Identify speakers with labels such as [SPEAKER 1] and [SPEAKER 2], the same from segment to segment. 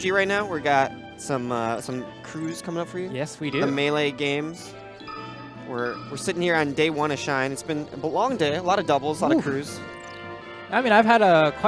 [SPEAKER 1] Right now, we got some crews coming up for you.
[SPEAKER 2] Yes, we do.
[SPEAKER 1] The Melee games. We're sitting here on day 1 of Shine. It's been a long day, a lot of doubles, a lot of crews.
[SPEAKER 2] I mean, I've had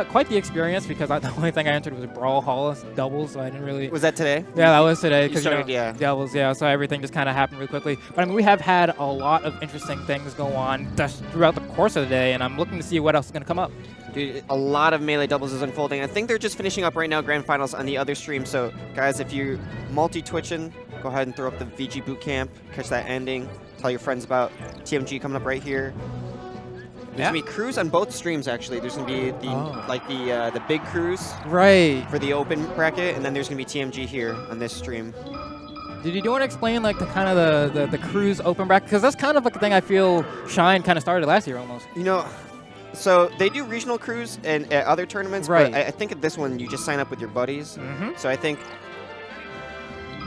[SPEAKER 2] quite the experience because the only thing I entered was Brawl Hall doubles, so I didn't really.
[SPEAKER 1] Was that today?
[SPEAKER 2] Yeah, that was today.
[SPEAKER 1] You started, yeah.
[SPEAKER 2] Doubles, yeah. So everything just kind of happened really quickly. But I mean, we have had a lot of interesting things go on just throughout the course of the day, and I'm looking to see what else is going to come up.
[SPEAKER 1] Dude, a lot of Melee doubles is unfolding. I think they're just finishing up right now Grand Finals on the other stream. So, guys, if you're multi-twitching, go ahead and throw up the VG Bootcamp, catch that ending, tell your friends about TMG coming up right here. There's gonna be crews on both streams actually. There's gonna be the big crews for the open bracket, and then there's gonna be TMG here on this stream.
[SPEAKER 2] Did you want to explain like the kind of the crews open bracket? Because that's kind of like the thing I feel Shine kind of started last year almost.
[SPEAKER 1] You know, so they do regional crews and at other tournaments, but I think at this one you just sign up with your buddies. So I think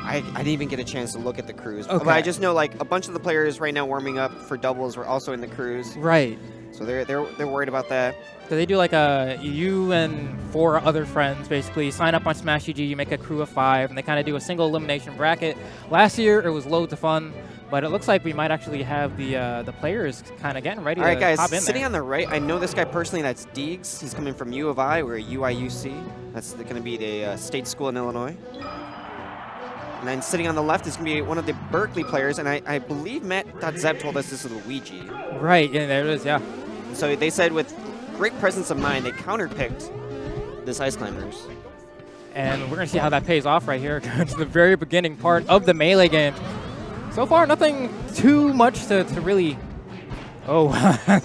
[SPEAKER 1] I didn't even get a chance to look at the crews. Okay. But I just know like a bunch of the players right now warming up for doubles were also in the crews.
[SPEAKER 2] Right.
[SPEAKER 1] So they're worried about that.
[SPEAKER 2] So they do like you and 4 other friends basically sign up on Smash GG, you make a crew of 5, and they kind of do a single elimination bracket. Last year it was loads of fun, but it looks like we might actually have the players kind of getting ready to hop in there.
[SPEAKER 1] All right, guys, sitting on the right, I know this guy personally. That's Deegs. He's coming from U of I. We're UIUC. That's going to be the state school in Illinois. And then sitting on the left is going to be one of the Berkeley players, and I believe Matt.Zeb told us this is Luigi.
[SPEAKER 2] Right, yeah, there it is, yeah.
[SPEAKER 1] So they said with great presence of mind, they counterpicked this Ice Climbers.
[SPEAKER 2] And we're going to see how that pays off right here to the very beginning part of the Melee game. So far, nothing too much to really... Oh,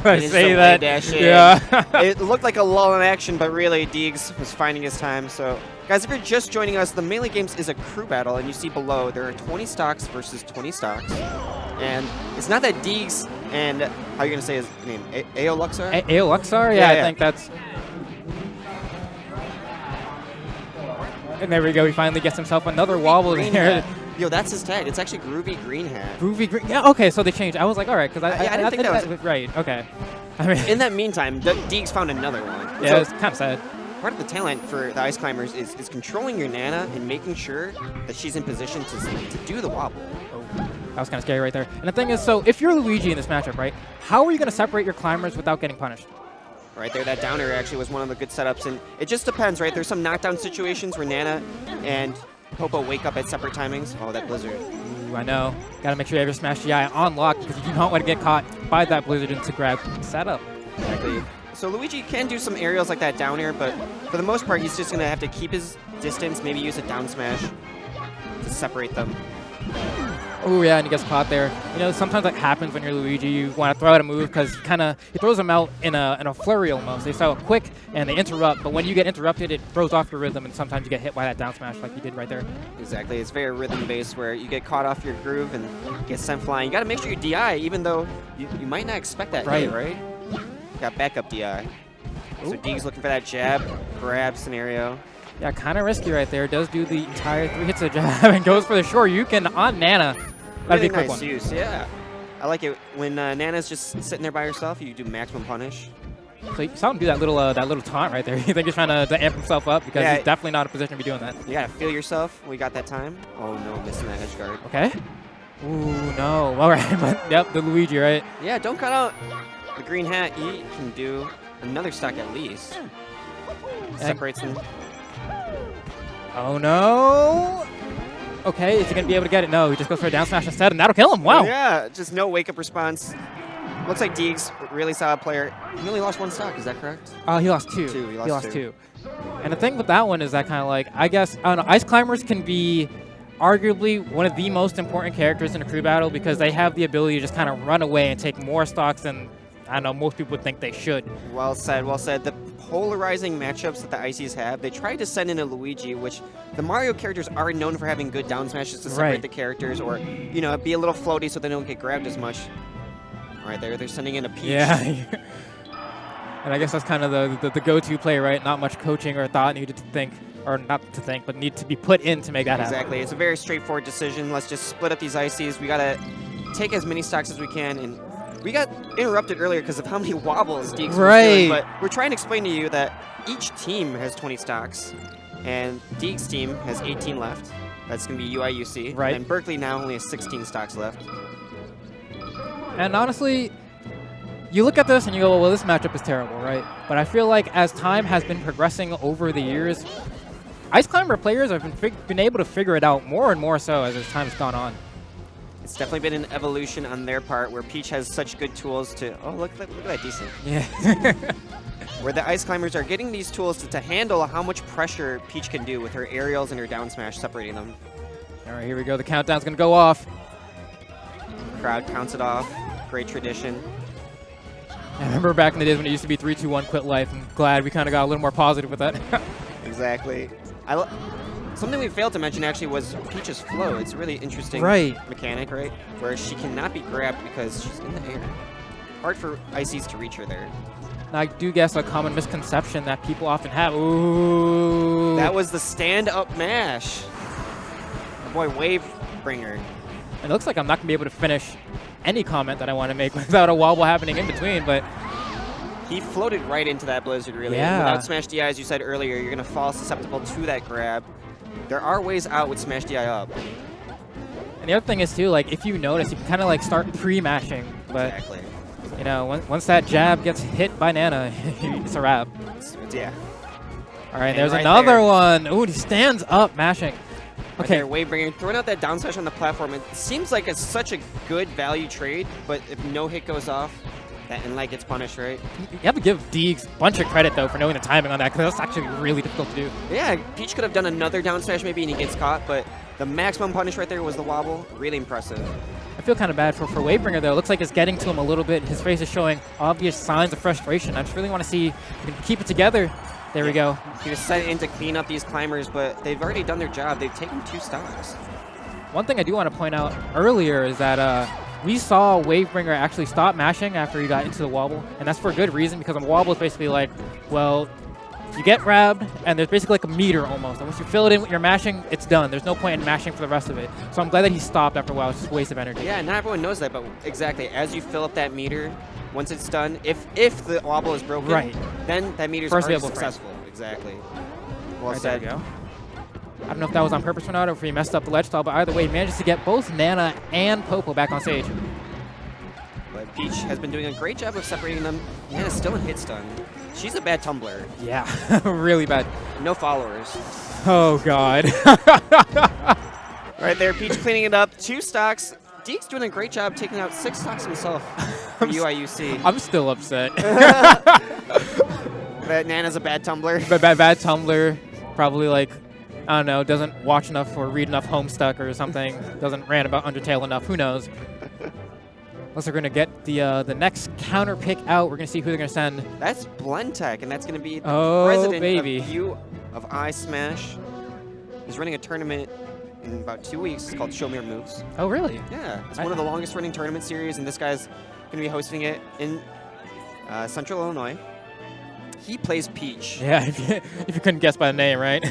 [SPEAKER 2] I say that. Yeah.
[SPEAKER 1] It looked like a lull in action, but really, Deegs was finding his time. So, guys, if you're just joining us, the Melee Games is a crew battle, and you see below there are 20 stocks versus 20 stocks. And it's not that Deegs and, how are you going to say his name? Aoluxar?
[SPEAKER 2] Aoluxar? Yeah, I think that's... And there we go, he finally gets himself another wobble here.
[SPEAKER 1] Yo, that's his tag. It's actually Groovy Green Hat.
[SPEAKER 2] Groovy Green. Yeah, okay, so they changed. I was like, all right, because
[SPEAKER 1] I didn't think that was
[SPEAKER 2] right. Okay. I mean,
[SPEAKER 1] in that meantime, Deegs found another one.
[SPEAKER 2] Yeah,
[SPEAKER 1] so
[SPEAKER 2] it's kind of sad.
[SPEAKER 1] Part of the talent for the Ice Climbers is controlling your Nana and making sure that she's in position to do the wobble.
[SPEAKER 2] Oh, that was kind of scary right there. And the thing is, so if you're Luigi in this matchup, right, how are you going to separate your climbers without getting punished?
[SPEAKER 1] Right there, that downer actually was one of the good setups, and it just depends, right? There's some knockdown situations where Nana and Popo wake up at separate timings. Oh, that Blizzard.
[SPEAKER 2] Ooh, I know. Got to make sure you have your Smash GI on lock because you do not want to get caught by that Blizzard into grab setup.
[SPEAKER 1] Exactly. So Luigi can do some aerials like that down air, but for the most part, he's just going to have to keep his distance, maybe use a down smash to separate them.
[SPEAKER 2] Oh, yeah, and he gets caught there. You know, sometimes that happens when you're Luigi. You want to throw out a move because he throws them out in a flurry almost. They start quick and they interrupt, but when you get interrupted, it throws off your rhythm, and sometimes you get hit by that down smash like you did right there.
[SPEAKER 1] Exactly. It's very rhythm-based where you get caught off your groove and get sent flying. You got to make sure you DI, even though you might not expect that hit, right? Got backup DI. Ooh. So Deegs looking for that jab, grab scenario.
[SPEAKER 2] Yeah, kind of risky right there. Does do the entire 3 hits of jab and goes for the Shoryuken on Nana. That'd be a quick
[SPEAKER 1] nice use, yeah. I like it when Nana's just sitting there by herself. You do maximum punish.
[SPEAKER 2] So you saw him do that little taunt right there. You think he's trying to amp himself up because he's definitely not in a position to be doing that.
[SPEAKER 1] You gotta feel yourself. We got that time. Oh no, missing that edge guard.
[SPEAKER 2] Okay. Ooh no. All right, but yep, the Luigi, right?
[SPEAKER 1] Yeah, don't cut out the green hat. He can do another stock at least. Separates him.
[SPEAKER 2] Oh no. Okay, is he going to be able to get it? No, he just goes for a down smash instead, and that'll kill him. Wow.
[SPEAKER 1] Yeah, just no wake-up response. Looks like Deegs, really solid player. He only lost 1 stock, is that correct?
[SPEAKER 2] He lost 2.
[SPEAKER 1] He lost 2.
[SPEAKER 2] And the thing with that one is that kind of like, I guess, I don't know, Ice Climbers can be arguably one of the most important characters in a crew battle because they have the ability to just kind of run away and take more stocks than, I don't know, most people would think they should. Well said,
[SPEAKER 1] well said. The polarizing matchups that the Ices have, they tried to send in a Luigi, which the Mario characters are known for having good down smashes to separate the characters, or, you know, be a little floaty so they don't get grabbed as much. Right there, they're sending in a Peach.
[SPEAKER 2] Yeah. And I guess that's kind of the go-to play, right? Not much coaching or thought needed to think, or not to think, but need to be put in to make that happen.
[SPEAKER 1] Exactly. It's a very straightforward decision. Let's just split up these Ices. We got to take as many stocks as we can, and we got interrupted earlier because of how many wobbles Deegs was doing, but we're trying to explain to you that each team has 20 stocks, And Deek's team has 18 left. That's going to be UIUC.
[SPEAKER 2] Right.
[SPEAKER 1] And Berkeley now only has 16 stocks left.
[SPEAKER 2] And honestly, you look at this and you go, well, this matchup is terrible, right? But I feel like as time has been progressing over the years, Ice Climber players have been able to figure it out more and more so as time has gone on.
[SPEAKER 1] It's definitely been an evolution on their part where Peach has such good tools to... Oh, look at that decent.
[SPEAKER 2] Yeah.
[SPEAKER 1] Where the Ice Climbers are getting these tools to handle how much pressure Peach can do with her aerials and her down smash separating them.
[SPEAKER 2] All right, here we go. The countdown's going to go off.
[SPEAKER 1] Crowd counts it off. Great tradition.
[SPEAKER 2] I remember back in the days when it used to be 3, 2, 1, quit life. I'm glad we kind of got a little more positive with that.
[SPEAKER 1] Exactly. Something we failed to mention actually was Peach's flow. It's a really interesting mechanic, right? Where she cannot be grabbed because she's in the air. Hard for Ices to reach her there.
[SPEAKER 2] I do guess a common misconception that people often have. Ooh.
[SPEAKER 1] That was the stand-up mash. Our boy Wavebringer.
[SPEAKER 2] It looks like I'm not going to be able to finish any comment that I want to make without a wobble happening in between, but...
[SPEAKER 1] He floated right into that blizzard, really.
[SPEAKER 2] Yeah.
[SPEAKER 1] Without Smash DI, as you said earlier, you're going to fall susceptible to that grab. There are ways out with Smash DI up.
[SPEAKER 2] And the other thing is, too, like, if you notice, you can kind of, like, start pre-mashing. But,
[SPEAKER 1] exactly.
[SPEAKER 2] You know, once that jab gets hit by Nana, it's a wrap.
[SPEAKER 1] Yeah.
[SPEAKER 2] All right, there's another one. Ooh, he stands up mashing. Okay.
[SPEAKER 1] Right there, Wavebringer throwing out that down smash on the platform. It seems like it's such a good value trade, but if no hit goes off, that Inlight gets punished, right?
[SPEAKER 2] You have to give Deegs a bunch of credit, though, for knowing the timing on that, because that's actually really difficult to do.
[SPEAKER 1] Yeah, Peach could have done another down smash maybe, and he gets caught, but the maximum punish right there was the wobble. Really impressive.
[SPEAKER 2] I feel kind of bad for Wavebringer, though. It looks like it's getting to him a little bit. His face is showing obvious signs of frustration. I just really want to see if he can keep it together. There we go.
[SPEAKER 1] He was set in to clean up these climbers, but they've already done their job. They've taken 2 stocks.
[SPEAKER 2] One thing I do want to point out earlier is that we saw Wavebringer actually stop mashing after he got into the wobble, and that's for a good reason, because a wobble is basically like, well, you get grabbed, and there's basically like a meter almost. And once you fill it in with your mashing, it's done. There's no point in mashing for the rest of it. So I'm glad that he stopped after a while. It's just a waste of energy.
[SPEAKER 1] Yeah, not everyone knows that, but exactly, as you fill up that meter, once it's done, if the wobble is broken, then that meter's already successful. Exactly. Well said.
[SPEAKER 2] There we go. I don't know if that was on purpose or not, or if he messed up the ledge stall, but either way, he manages to get both Nana and Popo back on stage.
[SPEAKER 1] But Peach has been doing a great job of separating them. Nana's still in hit stun. She's a bad tumbler.
[SPEAKER 2] Yeah, really bad.
[SPEAKER 1] No followers.
[SPEAKER 2] Oh, God.
[SPEAKER 1] Right there, Peach cleaning it up. 2 stocks. Deek's doing a great job taking out 6 stocks himself for UIUC.
[SPEAKER 2] I'm still upset.
[SPEAKER 1] That Nana's a bad tumbler.
[SPEAKER 2] Bad tumbler. Probably like, I don't know, doesn't watch enough or read enough Homestuck or something. Doesn't rant about Undertale enough. Who knows? Unless we're going to get the next counter pick out. We're going to see who they're going to send.
[SPEAKER 1] That's Blendtech, and that's going to be the president of U of I Smash. He's running a tournament in about 2 weeks. It's called Show Me Your Moves.
[SPEAKER 2] Oh, really?
[SPEAKER 1] Yeah. It's one of the longest running tournament series, and this guy's going to be hosting it in Central Illinois. He plays Peach.
[SPEAKER 2] Yeah, if you couldn't guess by the name, right?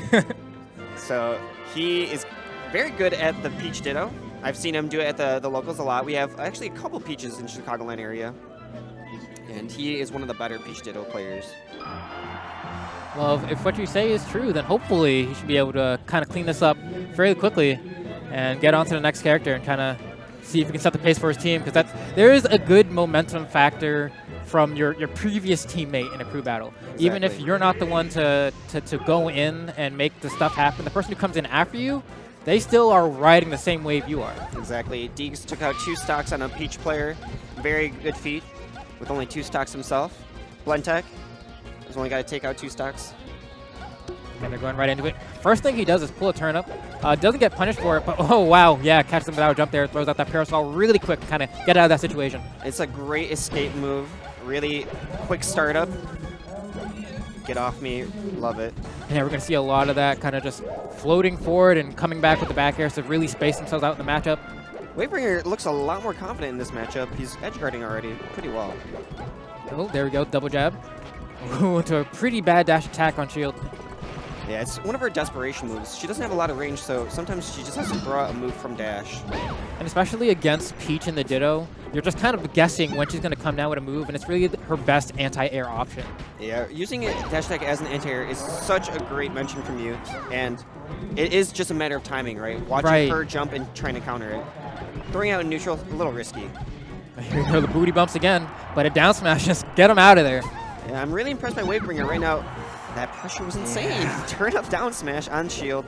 [SPEAKER 1] So he is very good at the Peach Ditto. I've seen him do it at the locals a lot. We have actually a couple Peaches in Chicagoland area. And he is one of the better Peach Ditto players.
[SPEAKER 2] Well, if what you say is true, then hopefully he should be able to kind of clean this up fairly quickly and get on to the next character and kind of see if he can set the pace for his team. Because there is a good momentum factor from your previous teammate in a crew battle. Exactly. Even if you're not the one to go in and make the stuff happen, the person who comes in after you, they still are riding the same wave you are. Exactly.
[SPEAKER 1] Deeks took out 2 stocks on a Peach player. Very good feat with only 2 stocks himself. Blendtech has only got to take out 2 stocks.
[SPEAKER 2] And they're going right into it. First thing he does is pull a turnip. Doesn't get punished for it, but oh, wow. Yeah, catches him without a jump there. Throws out that parasol really quick to kind of get out of that situation.
[SPEAKER 1] It's a great escape move. Really quick startup. Get off me. Love it.
[SPEAKER 2] Yeah, we're going to see a lot of that kind of just floating forward and coming back with the back air to really space themselves out in the matchup.
[SPEAKER 1] Wavebringer looks a lot more confident in this matchup. He's edge guarding already pretty well.
[SPEAKER 2] Oh, there we go. Double jab. Ooh, into a pretty bad dash attack on shield.
[SPEAKER 1] Yeah, it's one of her desperation moves. She doesn't have a lot of range, so sometimes she just has to throw out a move from dash.
[SPEAKER 2] And especially against Peach in the Ditto, you're just kind of guessing when she's going to come down with a move, and it's really her best anti-air option.
[SPEAKER 1] Yeah, using it dash attack as an anti-air is such a great mention from you, and it is just a matter of timing, right? Watching her jump and trying to counter it. Throwing out in neutral, a little risky.
[SPEAKER 2] Here we go, the booty bumps again, but a down smash, just get him out of there.
[SPEAKER 1] Yeah, I'm really impressed by Wavebringer right now. That pressure was insane. Yeah. Turn up down smash on shield.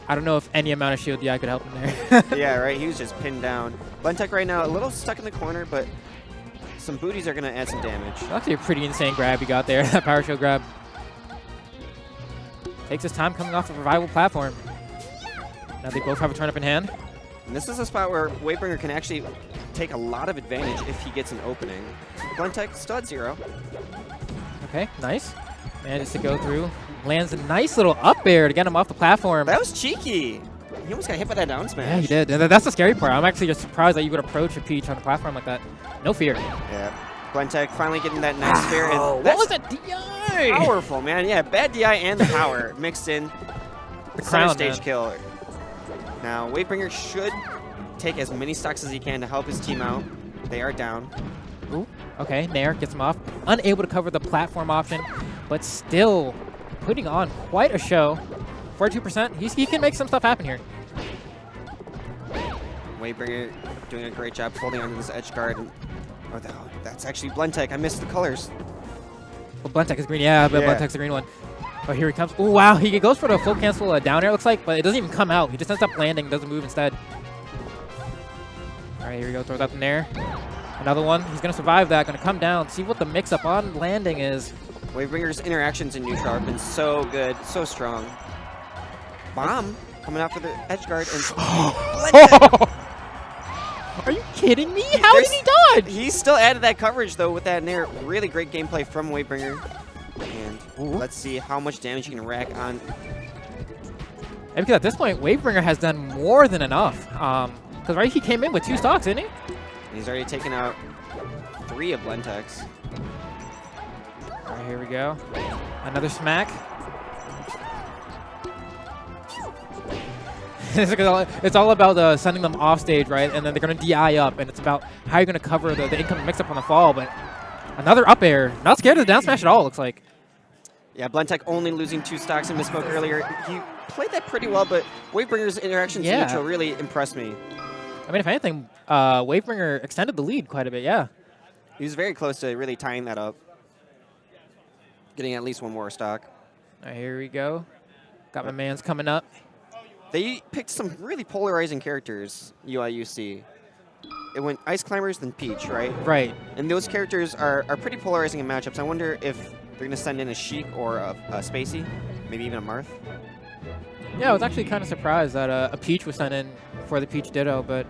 [SPEAKER 2] I don't know if any amount of shield DI could help him there.
[SPEAKER 1] Yeah, right. He was just pinned down. Blentech right now a little stuck in the corner, but some booties are going to add some damage.
[SPEAKER 2] That's actually a pretty insane grab he got there, that power shield grab. Takes his time coming off the revival platform. Now they both have a turn up in hand.
[SPEAKER 1] And this is a spot where Wavebringer can actually take a lot of advantage if he gets an opening. Blentech still at 0.
[SPEAKER 2] Okay, nice. Manages to go through. Lands a nice little up air to get him off the platform.
[SPEAKER 1] That was cheeky. He almost got hit by that down smash.
[SPEAKER 2] Yeah, he did. And that's the scary part. I'm actually just surprised that you would approach a Peach on the platform like that. No fear.
[SPEAKER 1] Yeah. Blentech finally getting that nice fair. And
[SPEAKER 2] what was that DI?
[SPEAKER 1] Powerful, man. Yeah, bad DI and the power mixed in.
[SPEAKER 2] The crown
[SPEAKER 1] stage kill. Now, Wavebringer should take as many stocks as he can to help his team out. They are down.
[SPEAKER 2] Ooh, okay, Nair gets him off. Unable to cover the platform option, but still putting on quite a show. 42%, he can make some stuff happen here.
[SPEAKER 1] Wavebringer doing a great job holding onto this edge guard. Oh, that's actually Blentech. I missed the colors.
[SPEAKER 2] Well, Blentech is green, yeah, but Blentech's the green one. Oh, here he comes. Oh, wow, he goes for the full cancel down air, looks like, but it doesn't even come out. He just ends up landing, doesn't move instead. All right, here we go, throws out the Nair. Another one. He's going to survive that. Going to come down. See what the mix-up on landing is.
[SPEAKER 1] Wavebringer's interactions in neutral have been so good, so strong. Bomb coming out for the edge guard. And
[SPEAKER 2] Are you kidding me? How did he dodge?
[SPEAKER 1] He still added that coverage, though, with that Nair. Really great gameplay from Wavebringer. And let's see how much damage he can rack on.
[SPEAKER 2] And because at this point, Wavebringer has done more than enough. Because right, he came in with 2 stocks, didn't he?
[SPEAKER 1] He's already taken out 3 of Blentech's.
[SPEAKER 2] All right, here we go. Another smack. It's all about sending them off stage, right? And then they're going to DI up, and it's about how you're going to cover the incoming mix-up on the fall. But another up air. Not scared of the down smash at all, looks like.
[SPEAKER 1] Yeah, Blentech only losing 2 stocks and misspoke earlier. He played that pretty well, but Wavebringer's interactions in neutral really impressed me.
[SPEAKER 2] I mean, if anything, Wavebringer extended the lead quite a bit, yeah.
[SPEAKER 1] He was very close to really tying that up. Getting at least 1 more stock.
[SPEAKER 2] All right, here we go. Got my mans coming up.
[SPEAKER 1] They picked some really polarizing characters, UIUC. It went Ice Climbers, then Peach, right?
[SPEAKER 2] Right.
[SPEAKER 1] And those characters are pretty polarizing in matchups. I wonder if they're going to send in a Sheik or a Spacey, maybe even a Marth.
[SPEAKER 2] Yeah, I was actually kind of surprised that a Peach was sent in for the Peach Ditto, but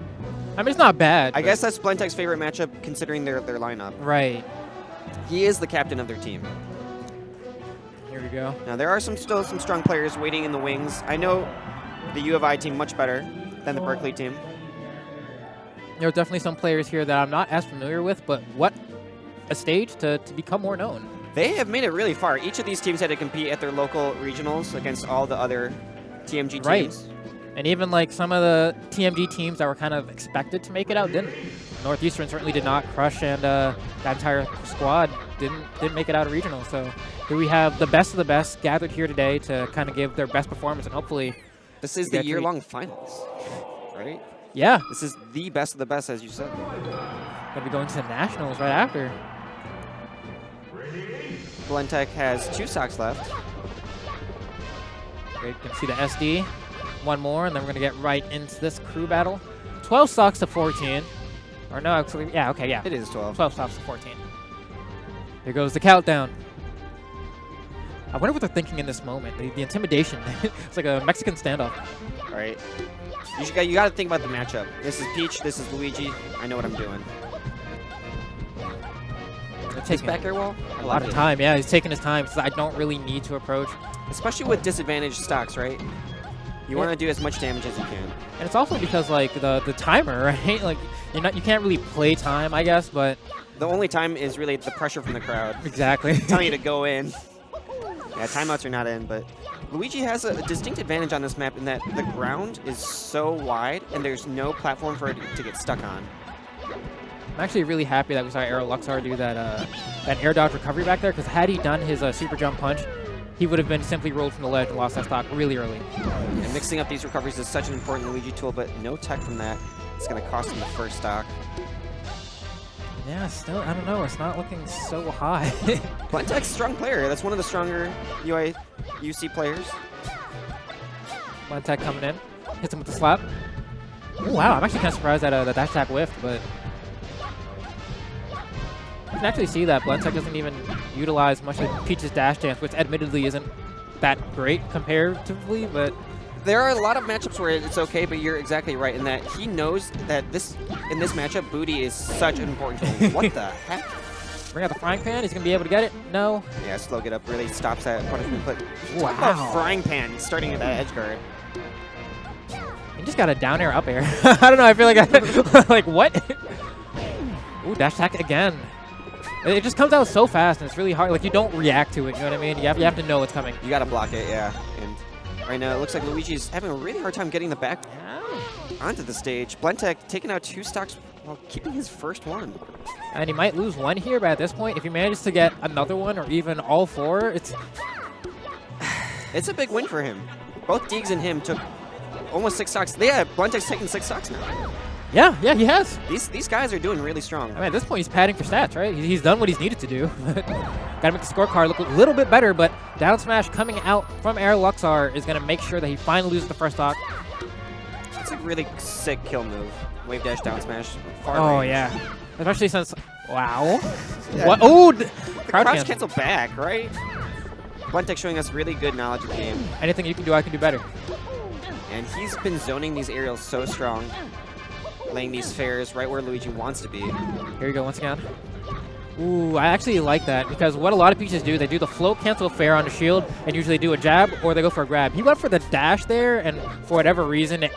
[SPEAKER 2] I mean, it's not bad.
[SPEAKER 1] I guess that's Blentech's favorite matchup considering their lineup.
[SPEAKER 2] Right.
[SPEAKER 1] He is the captain of their team.
[SPEAKER 2] Here we go.
[SPEAKER 1] Now, there are still some strong players waiting in the wings. I know the U of I team much better than the Berkeley team.
[SPEAKER 2] There are definitely some players here that I'm not as familiar with, but what a stage to become more known.
[SPEAKER 1] They have made it really far. Each of these teams had to compete at their local regionals against all the other TMG teams.
[SPEAKER 2] Right. And even like some of the TMG teams that were kind of expected to make it out didn't. Northeastern certainly did not. Crush and that entire squad didn't make it out of regional. So here we have the best of the best gathered here today to kind of give their best performance, and hopefully
[SPEAKER 1] this is the year-long finals, right?
[SPEAKER 2] Yeah.
[SPEAKER 1] This is the best of the best, as you said.
[SPEAKER 2] Gonna be going to the nationals right after.
[SPEAKER 1] Blentech has 2 stocks left.
[SPEAKER 2] Great. You can see the SD. 1 more, and then we're going to get right into this crew battle. 12 stocks to 14. Or no, actually, yeah, okay, yeah.
[SPEAKER 1] It is 12.
[SPEAKER 2] 12 stocks to 14. Here goes the countdown. I wonder what they're thinking in this moment. The intimidation. It's like a Mexican standoff.
[SPEAKER 1] All right. You got to think about the matchup. This is Peach. This is Luigi. I know what I'm doing. His back air wall?
[SPEAKER 2] A lot of time, yeah. He's taking his time. So I don't really need to approach.
[SPEAKER 1] Especially with disadvantaged stocks, right? You want to do as much damage as you can.
[SPEAKER 2] And it's also because like the timer, right? Like you can't really play time, I guess, but
[SPEAKER 1] the only time is really the pressure from the crowd.
[SPEAKER 2] Exactly.
[SPEAKER 1] Telling you to go in. Yeah, timeouts are not in, but Luigi has a distinct advantage on this map in that the ground is so wide and there's no platform for it to get stuck on.
[SPEAKER 2] I'm actually really happy that we saw Aero Luxar do that air dodge recovery back there, because had he done his super jump punch, he would have been simply rolled from the ledge and lost that stock really early.
[SPEAKER 1] And mixing up these recoveries is such an important Luigi tool, but no tech from that. It's going to cost him the first stock.
[SPEAKER 2] Yeah, still, I don't know. It's not looking so high.
[SPEAKER 1] Blentek's a strong player. That's one of the stronger UC players.
[SPEAKER 2] Blentek coming in. Hits him with the slap. Ooh, wow, I'm actually kind of surprised that the dash attack whiffed, but you can actually see that Blentek doesn't even utilize much of Peach's dash dance, which admittedly isn't that great comparatively, but
[SPEAKER 1] there are a lot of matchups where it's okay, but you're exactly right in that he knows that in this matchup, booty is such an important tool. What the heck?
[SPEAKER 2] Bring out the frying pan. He's going to be able to get it? No.
[SPEAKER 1] Yeah, slow get up really stops that punishment. But
[SPEAKER 2] wow.
[SPEAKER 1] Talk about frying pan starting at that edge guard.
[SPEAKER 2] He just got a down air up air. I don't know. I feel like like, what? Ooh, dash attack again. It just comes out so fast, and it's really hard. Like, you don't react to it, you know what I mean? You have to know it's coming.
[SPEAKER 1] You got to block it, yeah. And right now, it looks like Luigi's having a really hard time getting the back onto the stage. Blentek taking out 2 stocks while keeping his first one.
[SPEAKER 2] And he might lose 1 here, but at this point, if he manages to get another one or even all 4, it's
[SPEAKER 1] a big win for him. Both Deegs and him took almost 6 stocks. Yeah, Blentek's taking 6 stocks now.
[SPEAKER 2] Yeah, he has.
[SPEAKER 1] These guys are doing really strong.
[SPEAKER 2] I mean, at this point, he's padding for stats, right? He's done what he's needed to do. Gotta make the scorecard look a little bit better, but down smash coming out from Aero Luxar is gonna make sure that he finally loses the first stock.
[SPEAKER 1] It's a really sick kill move. Wave dash down smash.
[SPEAKER 2] Far range. Yeah. Especially since, wow.
[SPEAKER 1] Yeah.
[SPEAKER 2] What? Oh,
[SPEAKER 1] crouch cancel back, right? Blentek showing us really good knowledge of the game.
[SPEAKER 2] Anything you can do, I can do better.
[SPEAKER 1] And he's been zoning these aerials so strong. Laying these fairs right where Luigi wants to be.
[SPEAKER 2] Here you go once again. Ooh, I actually like that, because what a lot of Peaches do, they do the float cancel fair on the shield and usually do a jab or they go for a grab. He went for the dash there, and for whatever reason,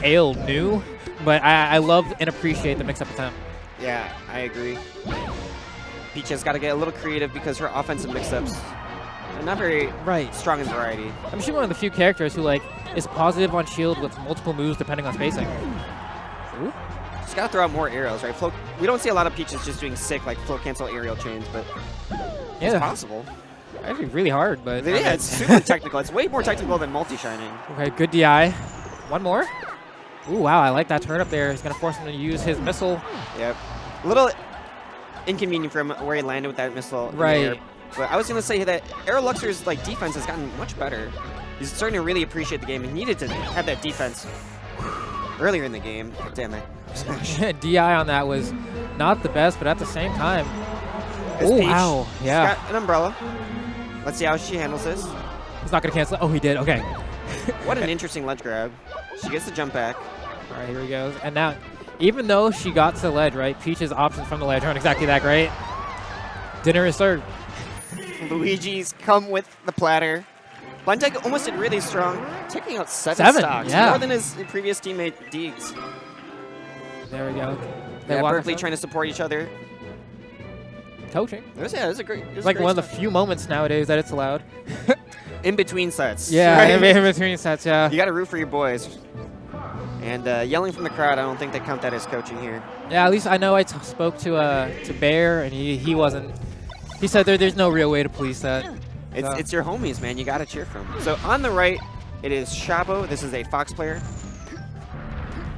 [SPEAKER 2] Ale knew, but I love and appreciate the mix-up attempt.
[SPEAKER 1] Yeah, I agree. Peach has got to get a little creative because her offensive mix-ups are not very strong in variety.
[SPEAKER 2] I'm sure one of the few characters who is positive on shield with multiple moves depending on spacing. Ooh.
[SPEAKER 1] Just gotta throw out more aerials, right? We don't see a lot of Peaches just doing sick like float cancel aerial chains, but it's possible.
[SPEAKER 2] Actually, really hard, but
[SPEAKER 1] yeah, it's super technical. It's way more technical than multi-shining.
[SPEAKER 2] Okay, good DI. One more. Ooh, wow, I like that turn up there. He's gonna force him to use his missile.
[SPEAKER 1] Yep. A little inconvenient for him where he landed with that missile.
[SPEAKER 2] Right.
[SPEAKER 1] But I was gonna say that Aero Luxar's defense has gotten much better. He's starting to really appreciate the game. He needed to have that defense earlier in the game. Damn it. Smash.
[SPEAKER 2] DI on that was not the best, but at the same time.
[SPEAKER 1] Oh,
[SPEAKER 2] wow. Yeah.
[SPEAKER 1] She's got an umbrella. Let's see how she handles this.
[SPEAKER 2] He's not going to cancel it. Oh, he did. Okay.
[SPEAKER 1] What an interesting ledge grab. She gets the jump back.
[SPEAKER 2] All right, here he goes. And now, even though she got to the ledge, right, Peach's options from the ledge aren't exactly that great. Dinner is served.
[SPEAKER 1] Luigi's come with the platter. Blentek almost did really strong, taking out 7 stocks, more than his previous teammate Deegs.
[SPEAKER 2] There we go.
[SPEAKER 1] Yeah, Berkeley trying to support each other.
[SPEAKER 2] Coaching.
[SPEAKER 1] It was a great. It was
[SPEAKER 2] like one of the few moments nowadays that it's allowed.
[SPEAKER 1] In between sets.
[SPEAKER 2] Yeah, right? in between sets. Yeah.
[SPEAKER 1] You got to root for your boys. And yelling from the crowd, I don't think they count that as coaching here.
[SPEAKER 2] Yeah, at least I know I spoke to Bear, and he wasn't. He said there's no real way to police that.
[SPEAKER 1] It's your homies, man. You got to cheer for them. So on the right, it is Shabo. This is a Fox player.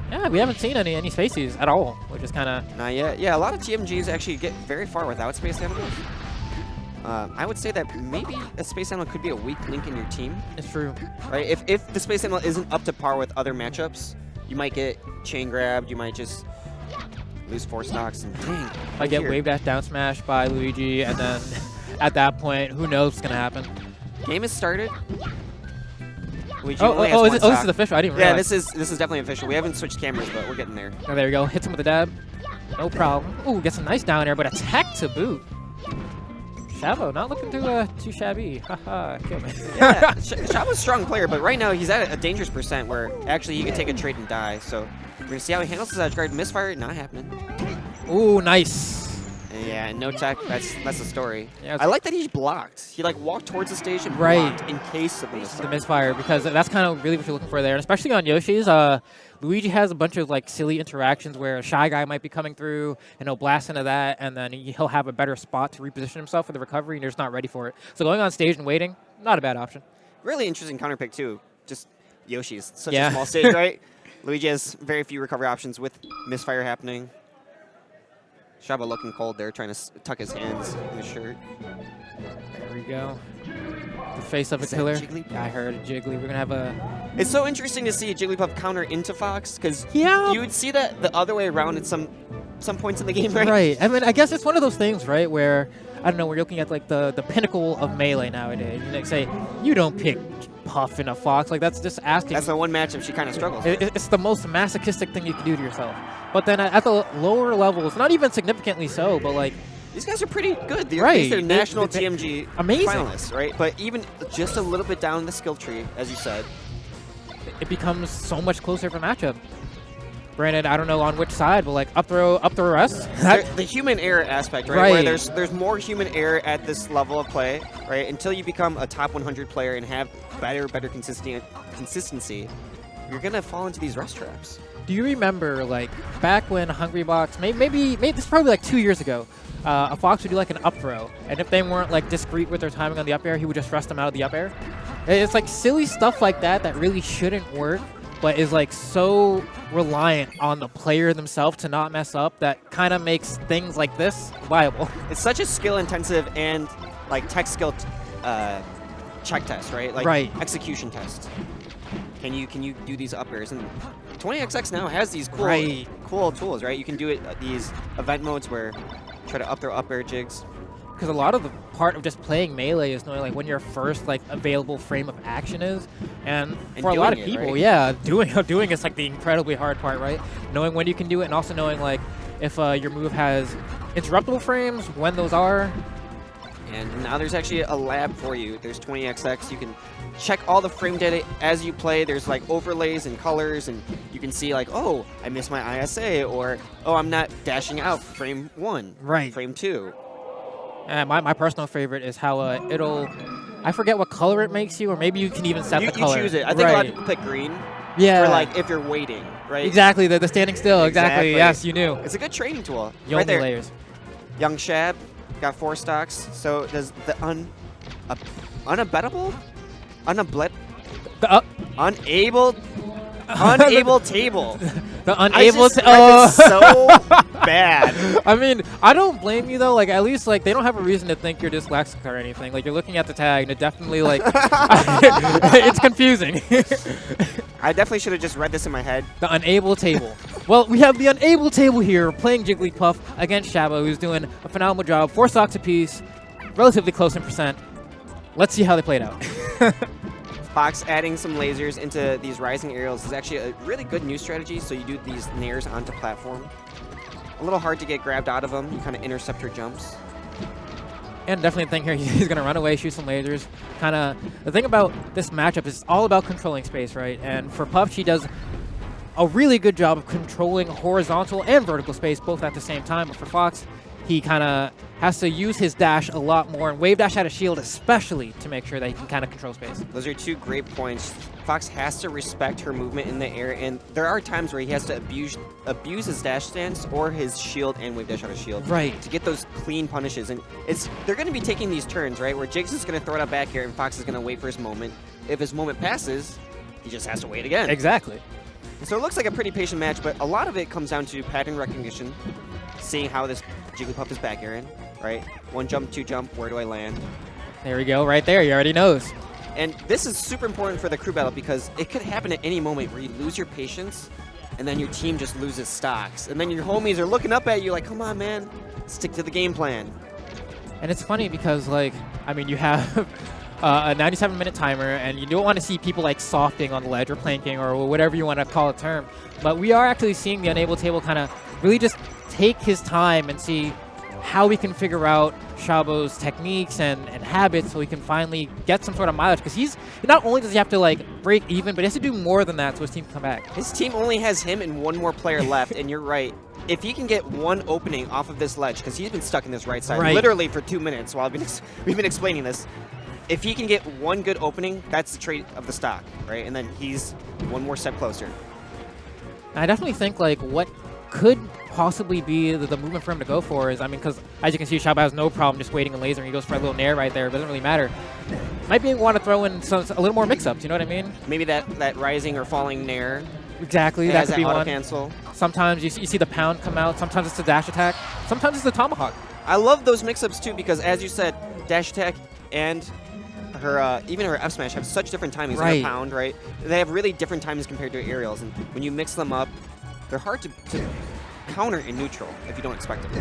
[SPEAKER 2] Yeah, we haven't seen any spaces at all, which is kind of...
[SPEAKER 1] Not yet. Yeah, a lot of TMGs actually get very far without space animals. I would say that maybe a space animal could be a weak link in your team.
[SPEAKER 2] It's true.
[SPEAKER 1] Right? If the space animal isn't up to par with other matchups, you might get chain grabbed. You might just lose 4 stocks. And dang.
[SPEAKER 2] I get wave dash down smash by Luigi, and then... At that point, who knows what's going to happen?
[SPEAKER 1] Game has started. Luigi
[SPEAKER 2] this is official. I didn't realize.
[SPEAKER 1] Yeah, this is definitely official. We haven't switched cameras, but we're getting there.
[SPEAKER 2] Oh, there we go. Hits him with a dab. No problem. Ooh, gets a nice down air, but attack to boot. Shavo, not looking too shabby. Haha, kill me.
[SPEAKER 1] Yeah, Shavo's a strong player, but right now he's at a dangerous percent where actually he could take a trade and die. So we're going to see how he handles his edge guard. Misfire, not happening.
[SPEAKER 2] Ooh, nice.
[SPEAKER 1] Yeah, no tech. That's the story.
[SPEAKER 2] Yeah,
[SPEAKER 1] I like that he blocked. He like walked towards the stage and
[SPEAKER 2] Right.
[SPEAKER 1] blocked in case of the
[SPEAKER 2] the
[SPEAKER 1] misfire.
[SPEAKER 2] misfire, because that's kind of really what you're looking for there. And especially on Yoshi's, Luigi has a bunch of like silly interactions where a Shy Guy might be coming through and he'll blast into that, and then he'll have a better spot to reposition himself for the recovery, and you're just not ready for it. So going on stage and waiting, not a bad option.
[SPEAKER 1] Really interesting counter pick too. Just Yoshi's such
[SPEAKER 2] Yeah.
[SPEAKER 1] a small stage, right? Luigi has very few recovery options with misfire happening. Shaba looking cold there, trying to tuck his hands in his shirt.
[SPEAKER 2] There we go. The face of a
[SPEAKER 1] Is that
[SPEAKER 2] killer.
[SPEAKER 1] Jigglypuff?
[SPEAKER 2] Yeah, I heard a Jiggly. We're gonna have a.
[SPEAKER 1] It's so interesting to see Jigglypuff counter into Fox, because
[SPEAKER 2] Yeah.
[SPEAKER 1] you would see that the other way around at some points in the game, right?
[SPEAKER 2] Right. I mean, I guess it's one of those things, right, where I don't know, we're looking at like the pinnacle of melee nowadays. You know, say you don't pick Puff in a Fox, like that's just asking.
[SPEAKER 1] That's the one matchup she kind of struggles with.
[SPEAKER 2] It's the most masochistic thing you can do to yourself. But then at the lower levels, not even significantly so, but like
[SPEAKER 1] These guys are pretty good. They're,
[SPEAKER 2] Right.
[SPEAKER 1] they're national
[SPEAKER 2] They-
[SPEAKER 1] TMG
[SPEAKER 2] amazing.
[SPEAKER 1] finalists, right? But even just a little bit down the skill tree, as you said.
[SPEAKER 2] it becomes so much closer of a matchup. Granted, I don't know on which side, but like up throw S.
[SPEAKER 1] The human error aspect, right?
[SPEAKER 2] Right.
[SPEAKER 1] Where there's more human error at this level of play, right? Until you become a top 100 player and have better consistency, you're gonna fall into these rust traps.
[SPEAKER 2] Do you remember, like, back when Hungrybox, maybe this is probably like 2 years ago, a Fox would do like an up throw, and if they weren't like discreet with their timing on the up air, he would just thrust them out of the up air. It's like silly stuff like that that really shouldn't work, but is like so reliant on the player themselves to not mess up that kind of makes things like this viable.
[SPEAKER 1] It's such a skill-intensive and like tech skill check test, right? Like
[SPEAKER 2] Right.
[SPEAKER 1] execution test. Can you do these up airs? And 20XX now has these cool
[SPEAKER 2] Right.
[SPEAKER 1] cool tools, right? You can do it these event modes where try to up throw up air jigs.
[SPEAKER 2] Because a lot of the part of just playing Melee is knowing like when your first like available frame of action is, and for a lot of
[SPEAKER 1] doing it,
[SPEAKER 2] people,
[SPEAKER 1] right?
[SPEAKER 2] yeah, doing is like the incredibly hard part, right? Knowing when you can do it, and also knowing like if your move has interruptible frames, when those are.
[SPEAKER 1] And now there's actually a lab for you. There's 20XX. You can check all the frame data as you play. There's like overlays and colors, and you can see like, oh, I missed my ISA, or oh, I'm not dashing out frame 1,
[SPEAKER 2] Right.
[SPEAKER 1] frame 2.
[SPEAKER 2] My personal favorite is how I forget what color it makes you, or maybe you can even set
[SPEAKER 1] You
[SPEAKER 2] the color.
[SPEAKER 1] choose it. I think a lot of people pick green
[SPEAKER 2] Yeah.
[SPEAKER 1] for like if you're waiting, right?
[SPEAKER 2] Exactly, the standing still. Exactly. Yes, you knew.
[SPEAKER 1] It's a good training tool.
[SPEAKER 2] The
[SPEAKER 1] right
[SPEAKER 2] only
[SPEAKER 1] there.
[SPEAKER 2] layers.
[SPEAKER 1] Young Shab got 4 stocks. So does the unable table.
[SPEAKER 2] The
[SPEAKER 1] I
[SPEAKER 2] unable
[SPEAKER 1] just
[SPEAKER 2] to.
[SPEAKER 1] read this so bad.
[SPEAKER 2] I mean, I don't blame you though. Like, at least like they don't have a reason to think you're dyslexic or anything. Like, you're looking at the tag, and it definitely like it's confusing.
[SPEAKER 1] I definitely should have just read this in my head.
[SPEAKER 2] The unable table. Well, we have the unable table here playing Jigglypuff against Shabo, who's doing a phenomenal job. 4 stocks apiece, relatively close in percent. Let's see how they played out.
[SPEAKER 1] Fox adding some lasers into these rising aerials is actually a really good new strategy. So you do these nairs onto platform. A little hard to get grabbed out of them. You kind of intercept her jumps.
[SPEAKER 2] And definitely think here he's going to run away, shoot some lasers. Kind of the thing about this matchup is it's all about controlling space, right? And for Puff, she does a really good job of controlling horizontal and vertical space both at the same time. But for Fox, he kind of has to use his dash a lot more, and wave dash out of shield especially, to make sure that he can kind of control space.
[SPEAKER 1] Those are 2 great points. Fox has to respect her movement in the air, and there are times where he has to abuse his dash stance or his shield and wave dash out of shield.
[SPEAKER 2] Right.
[SPEAKER 1] To get those clean punishes. And they're going to be taking these turns, right, where Jigs is going to throw it out back here, and Fox is going to wait for his moment. If his moment passes, he just has to wait again.
[SPEAKER 2] Exactly.
[SPEAKER 1] So it looks like a pretty patient match, but a lot of it comes down to pattern recognition, seeing how this Jigglypuff is back airing, right? 1 jump, 2 jump, where do I land?
[SPEAKER 2] There we go, right there. He already knows.
[SPEAKER 1] And this is super important for the crew battle because it could happen at any moment where you lose your patience and then your team just loses stocks. And then your homies are looking up at you like, come on, man, stick to the game plan.
[SPEAKER 2] And it's funny because, like, I mean, you have a 97-minute timer, and you don't want to see people, like, softing on the ledge or planking or whatever you want to call a term. But we are actually seeing the unable table kind of really just take his time and see how we can figure out Shabo's techniques and habits so he can finally get some sort of mileage. Because he's not only does he have to like break even, but he has to do more than that so his team can come back.
[SPEAKER 1] His team only has him and one more player left, and you're right. If he can get one opening off of this ledge, because he's been stuck in this right side literally for 2 minutes while we've been explaining this. If he can get one good opening, that's the trait of the stock, right? And then he's one more step closer.
[SPEAKER 2] I definitely think like what could possibly be the movement for him to go for is, I mean, because as you can see, Shabo has no problem just waiting a laser, and he goes for a little nair right there. It doesn't really matter. Might be want to throw in a little more mix-ups, you know what I mean?
[SPEAKER 1] Maybe that rising or falling nair.
[SPEAKER 2] Exactly, that could be
[SPEAKER 1] auto
[SPEAKER 2] one.
[SPEAKER 1] Cancel.
[SPEAKER 2] Sometimes you see the pound come out. Sometimes it's the dash attack. Sometimes it's the tomahawk.
[SPEAKER 1] I love those mix-ups too, because as you said, dash attack and her even her F smash have such different timings. Like a pound, right? They have really different timings compared to aerials, and when you mix them up, they're hard to counter in neutral if you don't expect it.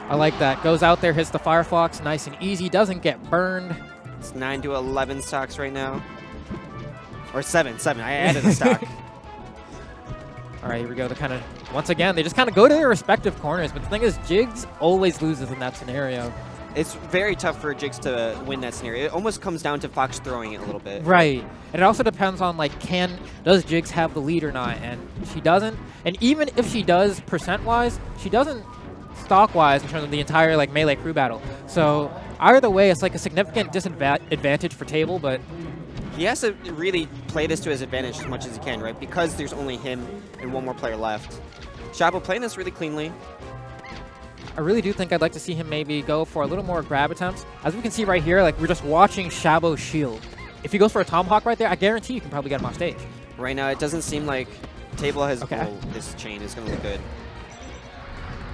[SPEAKER 2] I like that. Goes out there, hits the Firefox, nice and easy. Doesn't get burned.
[SPEAKER 1] It's 9 to 11 stocks right now, or 7. I added a stock.
[SPEAKER 2] All right, here we go. Once again, they just kind of go to their respective corners. But the thing is, Jigs always loses in that scenario.
[SPEAKER 1] It's very tough for Jigs to win that scenario. It almost comes down to Fox throwing it a little bit.
[SPEAKER 2] Right. And it also depends on, like, does Jigs have the lead or not? And she doesn't. And even if she does percent-wise, she doesn't stock-wise in terms of the entire, like, melee crew battle. So either way, it's, like, a significant disadvantage for Table, but
[SPEAKER 1] he has to really play this to his advantage as much as he can, right? Because there's only him and one more player left. Shabo playing this really cleanly.
[SPEAKER 2] I really do think I'd like to see him maybe go for a little more grab attempts. As we can see right here, like we're just watching Shabo shield. If he goes for a tomahawk right there, I guarantee you can probably get him off stage.
[SPEAKER 1] Right now, it doesn't seem like Table has this chain is going to look good.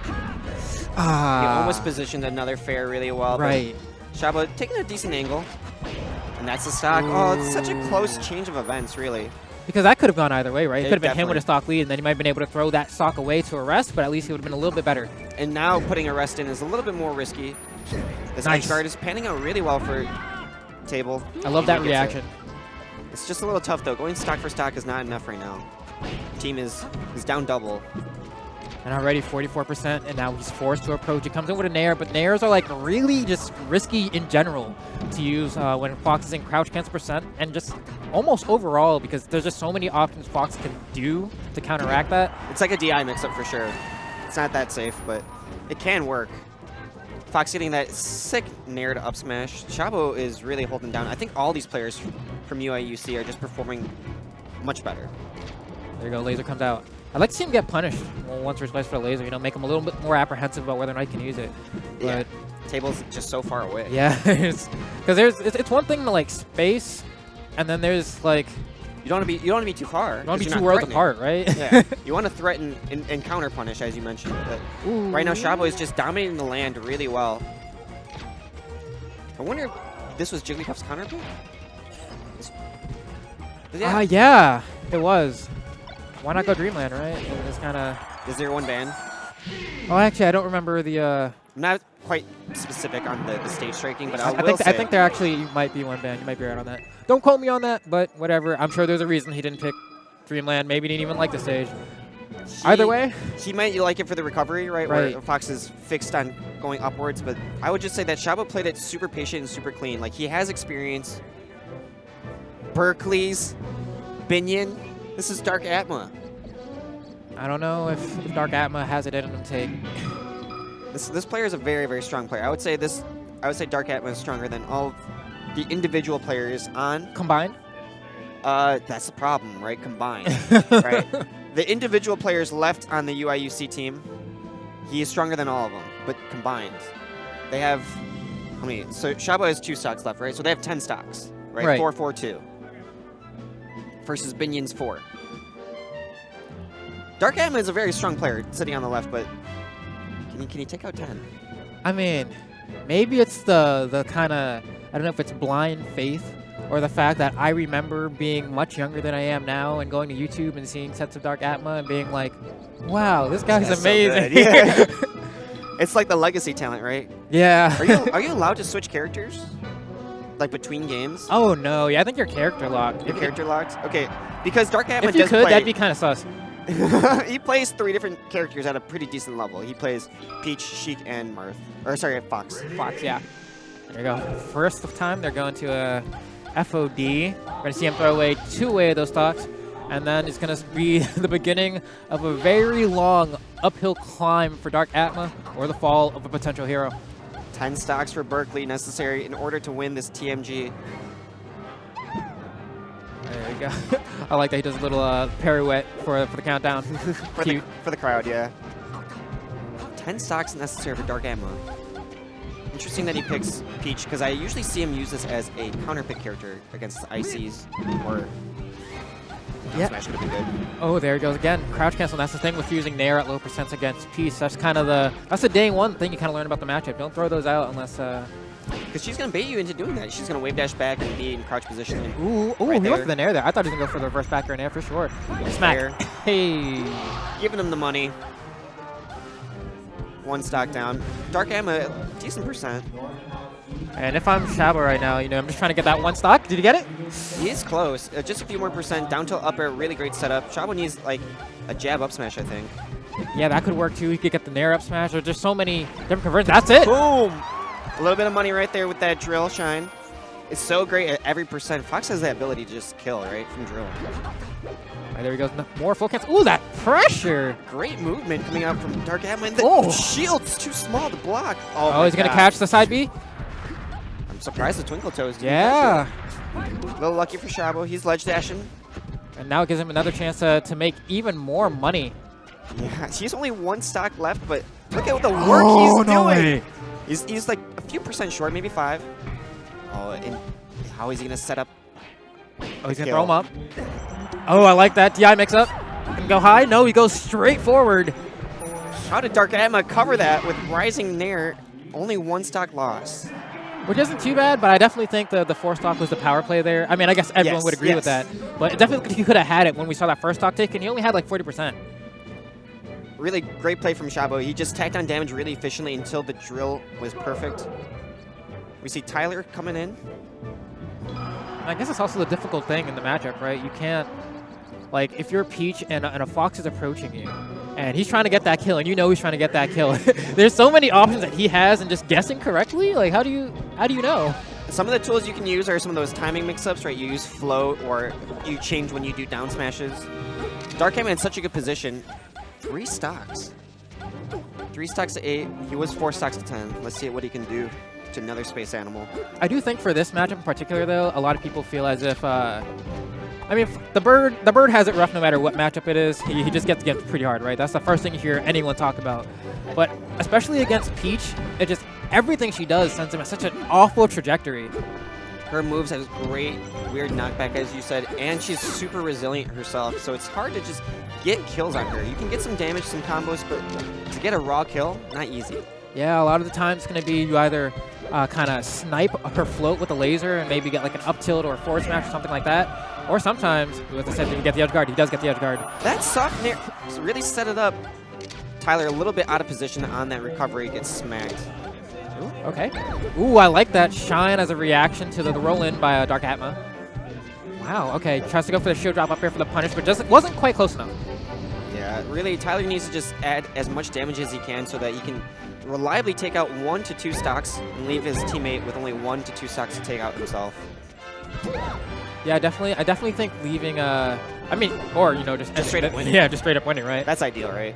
[SPEAKER 1] He almost positioned another fair really well.
[SPEAKER 2] Right.
[SPEAKER 1] But Shabo taking a decent angle. And that's the stock. Ooh. Oh, it's such a close change of events, really.
[SPEAKER 2] Because that could have gone either way, right? It could have been him with a stock lead, and then he might have been able to throw that stock away to arrest, but at least he would have been a little bit better.
[SPEAKER 1] And now putting arrest in is a little bit more risky. This edge guard is panning out really well for Table.
[SPEAKER 2] I love that reaction.
[SPEAKER 1] It's just a little tough, though. Going stock for stock is not enough right now. Team is down double.
[SPEAKER 2] And already 44%, and now he's forced to approach. He comes in with a nair, but nairs are like really just risky in general to use when Fox is in crouch cancel percent, and just almost overall because there's just so many options Fox can do to counteract that.
[SPEAKER 1] It's like a DI mix-up for sure. It's not that safe, but it can work. Fox getting that sick nair to up smash. Shabo is really holding down. I think all these players from UIUC are just performing much better.
[SPEAKER 2] There you go, laser comes out. I'd like to see him get punished once or twice for the laser, you know, make him a little bit more apprehensive about whether or not he can use it. But
[SPEAKER 1] Table's just so far away.
[SPEAKER 2] Yeah, because it's one thing to like space, and then there's like
[SPEAKER 1] you don't want to be too far.
[SPEAKER 2] You don't want to be too worlds apart, right?
[SPEAKER 1] Yeah, you want to threaten and counter punish, as you mentioned. But right now, Shabo is just dominating the land really well. I wonder if this was Jigglypuff's counter pick?
[SPEAKER 2] Yeah, it was. Why not go Dreamland, right? It's kind of.
[SPEAKER 1] Is there one ban?
[SPEAKER 2] Oh, actually, I don't remember the.
[SPEAKER 1] I'm not quite specific on the stage striking, but I
[SPEAKER 2] think there actually might be one ban. You might be right on that. Don't quote me on that, but whatever. I'm sure there's a reason he didn't pick Dreamland. Maybe he didn't even like the stage. Either way,
[SPEAKER 1] he might like it for the recovery, right? Where Fox is fixed on going upwards, but I would just say that Shabo played it super patient and super clean. Like he has experience. Berkeley's Binion. This is Dark Atma.
[SPEAKER 2] I don't know if Dark Atma has it in him to take.
[SPEAKER 1] This player is a very, very strong player. I would say Dark Atma is stronger than all the individual players on
[SPEAKER 2] combined.
[SPEAKER 1] That's the problem, right? Combined, right? The individual players left on the UIUC team, he is stronger than all of them, but combined, they have. I mean, so Shabo has 2 stocks left, right? So they have 10 stocks, right? 4, 4, 2. Versus Binion's 4. Dark Atma is a very strong player sitting on the left, but can he take out 10?
[SPEAKER 2] I mean, maybe it's the kind of, I don't know if it's blind faith or the fact that I remember being much younger than I am now and going to YouTube and seeing sets of Dark Atma and being like, wow, this guy's amazing.
[SPEAKER 1] So yeah. It's like the legacy talent, right?
[SPEAKER 2] Yeah.
[SPEAKER 1] Are you allowed to switch characters? Like between games?
[SPEAKER 2] Oh no, yeah, I think you're character locked.
[SPEAKER 1] You're character locked? Okay, because Dark Atma
[SPEAKER 2] if you
[SPEAKER 1] does
[SPEAKER 2] could,
[SPEAKER 1] play,
[SPEAKER 2] that'd be kind of sus.
[SPEAKER 1] He plays 3 different characters at a pretty decent level. He plays Peach, Sheik, and Marth. Or sorry, Fox.
[SPEAKER 2] Fox, yeah. There you go. First time they're going to a FOD. We're going to see him throw away 2 of those stocks. And then it's going to be the beginning of a very long uphill climb for Dark Atma, or the fall of a potential hero.
[SPEAKER 1] 10 stocks for Berkeley necessary in order to win this TMG.
[SPEAKER 2] There you go. I like that he does a little pirouette for the countdown.
[SPEAKER 1] for the crowd, yeah. 10 stocks necessary for Dark Atma. Interesting that he picks Peach, because I usually see him use this as a counter pick character against the ICs, or Smash would have been good.
[SPEAKER 2] Oh, there it goes again. Crouch cancel. That's the thing with using Nair at low percents against Peach. That's kind of that's the day one thing you kind of learn about the matchup. Don't throw those out unless.
[SPEAKER 1] Because she's going to bait you into doing that. She's going to wave dash back and be in crouch position.
[SPEAKER 2] Ooh,
[SPEAKER 1] right
[SPEAKER 2] he went for the Nair there. I thought he was going to go for the reverse back air Nair for sure. Smack. Hey.
[SPEAKER 1] Giving him the money. 1 stock down. Dark Atma, decent percent.
[SPEAKER 2] And if I'm Shabo right now, you know, I'm just trying to get that 1 stock. Did you get it?
[SPEAKER 1] He is close. Just a few more percent. Down tilt up air, really great setup. Shabo needs like a jab up smash, I think.
[SPEAKER 2] Yeah, that could work too. He could get the Nair up smash. There's just so many different conversions. That's it.
[SPEAKER 1] Boom. A little bit of money right there with that drill shine. It's so great at every percent. Fox has that ability to just kill, right, from drill.
[SPEAKER 2] Right, there he goes. More full cancel. Ooh, that pressure.
[SPEAKER 1] Great movement coming out from Dark Atma. And
[SPEAKER 2] Oh.
[SPEAKER 1] the shield's too small to block.
[SPEAKER 2] Oh, he's going to catch the side B?
[SPEAKER 1] I'm surprised the Twinkle Toes didn't
[SPEAKER 2] Yeah.
[SPEAKER 1] catch it. A little lucky for Shabo. He's ledge dashing.
[SPEAKER 2] And now it gives him another chance to make even more money.
[SPEAKER 1] Yeah, he's only 1 stock left, but look at the work he's doing. He's like a few percent short, maybe 5. Oh, and how is he going to set up?
[SPEAKER 2] Oh, he's going to throw him up. Oh, I like that. DI mix up. Can go high? No, he goes straight forward.
[SPEAKER 1] How did Dark Atma cover that with rising Nair? Only 1 stock loss.
[SPEAKER 2] Which isn't too bad, but I definitely think the 4 stock was the power play there. I mean, I guess everyone would agree with that. But definitely he could have had it when we saw that first stock take, and he only had like 40%.
[SPEAKER 1] Really great play from Shabo. He just tacked on damage really efficiently until the drill was perfect. We see Tyler coming in.
[SPEAKER 2] I guess it's also the difficult thing in the matchup, right? You can't, like, if you're Peach and a Fox is approaching you, and he's trying to get that kill, and you know he's trying to get that kill. There's so many options that he has, and just guessing correctly, like, how do you know?
[SPEAKER 1] Some of the tools you can use are some of those timing mix-ups, right? You use float, or you change when you do down smashes. Dark Atma in such a good position. 3 stocks. 3 stocks to 8. He was 4 stocks to 10. Let's see what he can do to another space animal.
[SPEAKER 2] I do think for this matchup in particular, though, a lot of people feel as if, I mean, the bird has it rough no matter what matchup it is. He just gets pretty hard, right? That's the first thing you hear anyone talk about. But especially against Peach, it just everything she does sends him at such an awful trajectory.
[SPEAKER 1] Her moves has great weird knockback, as you said, and she's super resilient herself, so it's hard to just get kills on her. You can get some damage, some combos, but to get a raw kill, not easy.
[SPEAKER 2] Yeah, a lot of the time it's going to be you either kind of snipe her float with a laser and maybe get like an up tilt or a forward smash or something like that. Or sometimes, as I said, you get the edge guard. He does get the edge guard.
[SPEAKER 1] That soft Nair really set it up. Tyler a little bit out of position on that recovery, gets smacked.
[SPEAKER 2] Ooh, okay. Ooh, I like that shine as a reaction to the roll-in by Dark Atma. Wow, okay. Tries to go for the shield drop up here for the punish, but just wasn't quite close enough.
[SPEAKER 1] Yeah, really, Tyler needs to just add as much damage as he can so that he can reliably take out 1 to 2 stocks and leave his teammate with only 1 to 2 stocks to take out himself.
[SPEAKER 2] Yeah, I definitely think leaving, I mean, or, you know, just
[SPEAKER 1] straight up winning.
[SPEAKER 2] Yeah, just straight up winning, right?
[SPEAKER 1] That's ideal, right?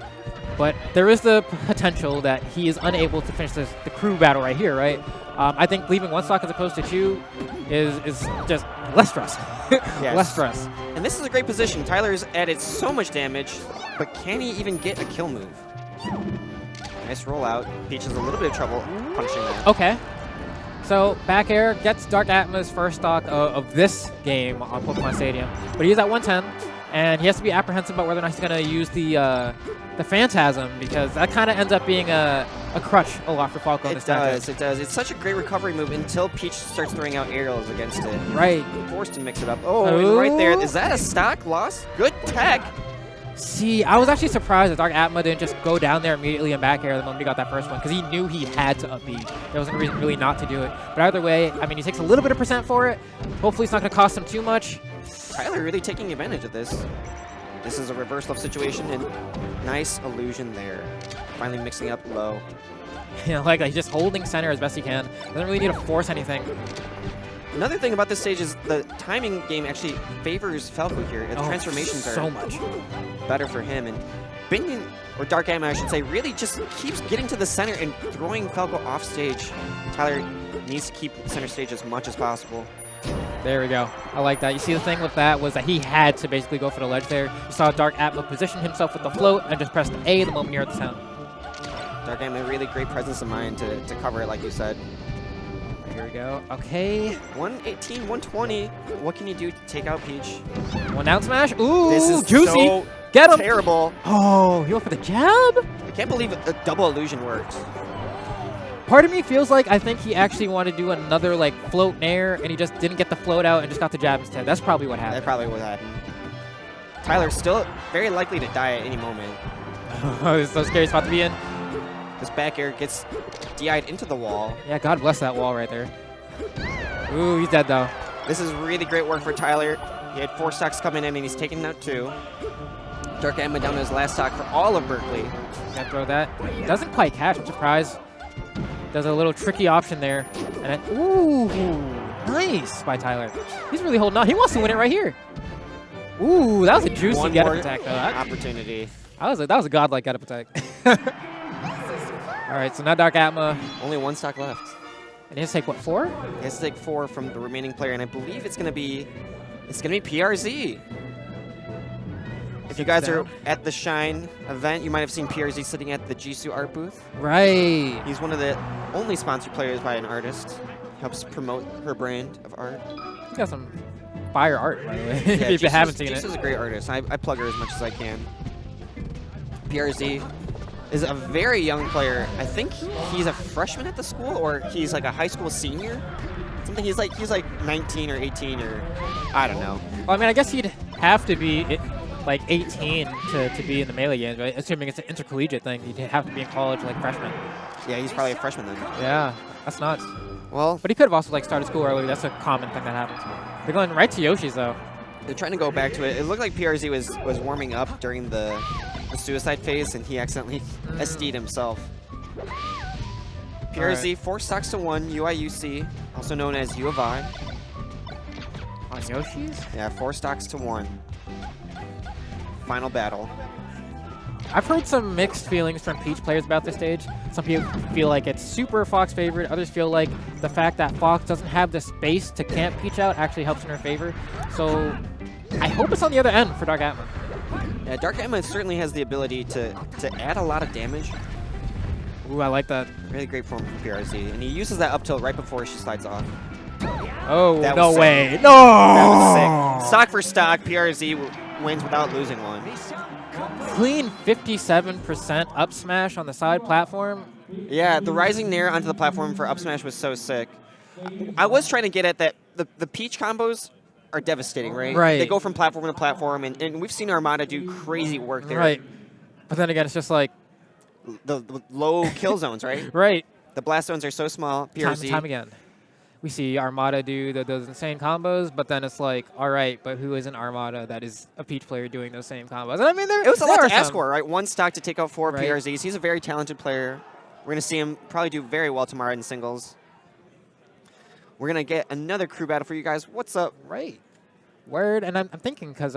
[SPEAKER 2] But there is the potential that he is unable to finish the crew battle right here, right? I think leaving 1 stock as opposed to 2 is just less stress.
[SPEAKER 1] Yes.
[SPEAKER 2] Less stress.
[SPEAKER 1] And this is a great position. Tyler's added so much damage, but can he even get a kill move? Nice rollout. Peach has a little bit of trouble punishing that.
[SPEAKER 2] Okay. So back air gets Dark Atma's first stock of this game on Pokemon Stadium, but he's at 110, and he has to be apprehensive about whether or not he's going to use the Phantasm, because that kind of ends up being a crutch a lot for Falco.
[SPEAKER 1] It does. It's such a great recovery move until Peach starts throwing out aerials against it.
[SPEAKER 2] Right.
[SPEAKER 1] Forced to mix it up. Oh, and right there. Is that a stock loss? Good tech.
[SPEAKER 2] See, I was actually surprised that Dark Atma didn't just go down there immediately and back air the moment he got that first one, because he knew he had to up B. There wasn't a reason really not to do it. But either way, I mean, he takes a little bit of percent for it. Hopefully it's not going to cost him too much.
[SPEAKER 1] Tyler really taking advantage of this. This is a reversal of situation, and nice illusion there. Finally mixing up low.
[SPEAKER 2] You know, like he's just holding center as best he can. Doesn't really need to force anything.
[SPEAKER 1] Another thing about this stage is the timing game actually favors Falco here. The transformations are
[SPEAKER 2] so much
[SPEAKER 1] better for him. And Binion, or Dark Ammo, I should say, really just keeps getting to the center and throwing Falco off stage. Tyler needs to keep center stage as much as possible.
[SPEAKER 2] There we go. I like that. You see, the thing with that was that he had to basically go for the ledge there. You saw Dark Atma position himself with the float and just press the A the moment you're at the sound.
[SPEAKER 1] Dark Atma, really great presence of mind to cover it, like you said.
[SPEAKER 2] Here we go. Okay.
[SPEAKER 1] 118, 120. What can you do to take out Peach?
[SPEAKER 2] One down smash. Ooh,
[SPEAKER 1] This is
[SPEAKER 2] juicy.
[SPEAKER 1] so
[SPEAKER 2] Get him.
[SPEAKER 1] terrible.
[SPEAKER 2] Oh, he went for the jab?
[SPEAKER 1] I can't believe a double illusion worked.
[SPEAKER 2] Part of me feels like I think he actually wanted to do another like float and air, and he just didn't get the float out and just got the jab instead. That's probably what happened.
[SPEAKER 1] That's probably what happened. Tyler's still very likely to die at any moment.
[SPEAKER 2] Oh, this is so scary spot to be in.
[SPEAKER 1] This back air gets DI'd into the wall.
[SPEAKER 2] Yeah, God bless that wall right there. Ooh, he's dead though.
[SPEAKER 1] This is really great work for Tyler. He had 4 stocks coming in, and he's taking out 2. Dark Ammo down to his last stock for all of Berkeley.
[SPEAKER 2] Can't throw that. Doesn't quite catch. I'm surprised. Does a little tricky option there. And then, ooh, nice by Tyler. He's really holding on. He wants to win it right here. Ooh, that was a juicy
[SPEAKER 1] One
[SPEAKER 2] get-up
[SPEAKER 1] more
[SPEAKER 2] attack though.
[SPEAKER 1] opportunity.
[SPEAKER 2] That was a godlike get-up attack. All right, so now Dark Atma.
[SPEAKER 1] Only 1 stock left.
[SPEAKER 2] And he has to take, what, 4?
[SPEAKER 1] He has to take 4 from the remaining player, and I believe it's gonna be PRZ. If you guys are at the Shine event, you might have seen PRZ sitting at the Jisoo art booth.
[SPEAKER 2] Right.
[SPEAKER 1] He's one of the only sponsored players by an artist. Helps promote her brand of art.
[SPEAKER 2] He's got some fire art, by the way,
[SPEAKER 1] Yeah,
[SPEAKER 2] if you haven't seen it.
[SPEAKER 1] Jisoo's a great artist. I plug her as much as I can. PRZ is a very young player. I think he's a freshman at the school, or he's like a high school senior. Something. He's like 19 or 18, or I don't know.
[SPEAKER 2] Well, I mean, I guess he'd have to be like 18 to be in the Melee games, right? Assuming it's an intercollegiate thing, he'd have to be in college like freshman.
[SPEAKER 1] Yeah, he's probably a freshman then.
[SPEAKER 2] Yeah, that's nuts.
[SPEAKER 1] Well,
[SPEAKER 2] But he could have also like started school early. That's a common thing that happens. They're going right to Yoshi's though.
[SPEAKER 1] they're trying to go back to it. It looked like PRZ was warming up during the suicide phase, and he accidentally SD'd himself. PRZ,
[SPEAKER 2] right.
[SPEAKER 1] 4 stocks to 1, UIUC, also known as U of I.
[SPEAKER 2] On Yoshi's?
[SPEAKER 1] Yeah, 4 stocks to 1. Final battle.
[SPEAKER 2] I've heard some mixed feelings from Peach players about this stage. Some people feel like it's super Fox favorite. Others feel like the fact that Fox doesn't have the space to camp Peach out actually helps in her favor. So I hope it's on the other end for Dark Atma.
[SPEAKER 1] Yeah, Dark Atma certainly has the ability to add a lot of damage.
[SPEAKER 2] Ooh, I like that.
[SPEAKER 1] Really great form from PRZ. And he uses that up tilt right before she slides off.
[SPEAKER 2] Oh,
[SPEAKER 1] That
[SPEAKER 2] no
[SPEAKER 1] was sick.
[SPEAKER 2] way. No!
[SPEAKER 1] That was sick. Stock for stock, PRZ wins without losing one.
[SPEAKER 2] Clean 57% up smash on the side platform.
[SPEAKER 1] Yeah, the rising nair onto the platform for up smash was so sick. I was trying to get at that. The Peach combos are devastating, right?
[SPEAKER 2] Right.
[SPEAKER 1] They go from platform to platform, and we've seen Armada do crazy work there.
[SPEAKER 2] Right. But then again, it's just like,
[SPEAKER 1] The low kill zones, right?
[SPEAKER 2] right.
[SPEAKER 1] The blast zones are so small. PRZ.
[SPEAKER 2] Time again. We see Armada do those insane combos, but then it's like, all right, but who isn't Armada that is a Peach player doing those same combos? And I mean,
[SPEAKER 1] It was a
[SPEAKER 2] there
[SPEAKER 1] lot
[SPEAKER 2] are
[SPEAKER 1] to ask
[SPEAKER 2] some.
[SPEAKER 1] for, right? 1 stock to take out 4
[SPEAKER 2] Right.
[SPEAKER 1] PRZs. He's a very talented player. We're going to see him probably do very well tomorrow in singles. We're going to get another crew battle for you guys. What's up?
[SPEAKER 2] Right. Word. And I'm thinking, because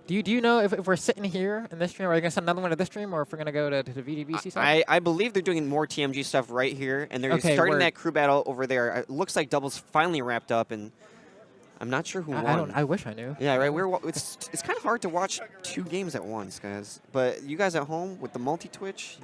[SPEAKER 2] do you know if we're sitting here in this stream, are they going to send another one to this stream, or if we're going to go to the VDBC side?
[SPEAKER 1] I believe they're doing more TMG stuff right here, and they're
[SPEAKER 2] Okay,
[SPEAKER 1] starting
[SPEAKER 2] word.
[SPEAKER 1] that crew battle over there. It looks like doubles finally wrapped up, and I'm not sure who won.
[SPEAKER 2] I wish I knew.
[SPEAKER 1] Yeah, right. It's kind of hard to watch 2 games at once, guys. But you guys at home with the multi-Twitch,